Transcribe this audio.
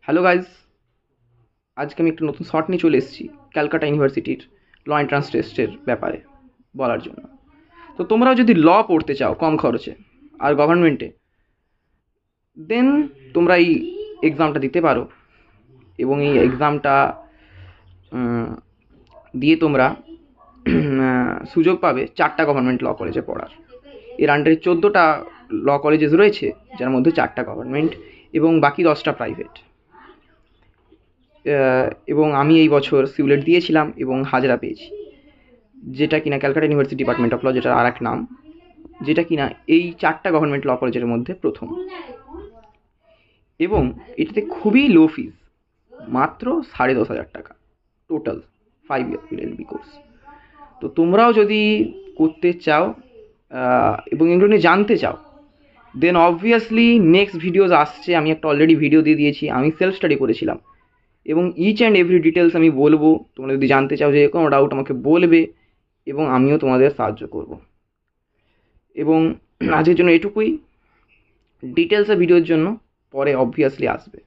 Hello guys, আজকে আমি একটা নতুন শর্ট নিয়ে চলে এসেছি ক্যালকাটা ইউনিভার্সিটির ল এন্ট্রান্স টেস্টের ব্যাপারে বলার জন্য। তো তোমরাও যদি ল পড়তে চাও কম খরচে আর গভর্নমেন্টে, দেন তোমরা এই এক্সামটা দিতে পারো। এবং এই এক্সামটা দিয়ে তোমরা সুযোগ পাবে 4টা গভর্নমেন্ট ল কলেজে পড়ার। এর আন্ডারে 14টা ল কলেজেস রয়েছে, যার মধ্যে 4টা গভর্নমেন্ট এবং বাকি 10টা প্রাইভেট। এবং আমি এই বছর সিউলেট দিয়েছিলাম এবং হাজরা পেয়েছি, যেটা কিনা Calcutta university department of law, যেটা আর এক নাম, যেটা কিনা এই 4টা গভর্নমেন্ট ল কলেজের মধ্যে প্রথম। এবং এটাতে খুবই লো ফিজ, মাত্র 10,500 টাকা টোটাল 5 ইয়ার এলএলবি কোর্স। তো তোমরাও যদি করতে চাও এবং এগুলো নিয়ে জানতে চাও, দেন অবভিয়াসলি নেক্সট ভিডিওস আসছে। আমি একটা অলরেডি ভিডিও দিয়ে দিয়েছি, আমি সেলফ স্টাডি করেছিলাম এবং ইচ অ্যান্ড এভরি ডিটেলস আমি বলবো। তোমরা যদি জানতে চাও, যে কোনো ডাউট আমাকে বলবে এবং আমিও তোমাদের সাহায্য করব। এবং আজকের জন্য এটুকুই। ডিটেলসে ভিডিওর জন্য পরে অবভিয়াসলি আসবে।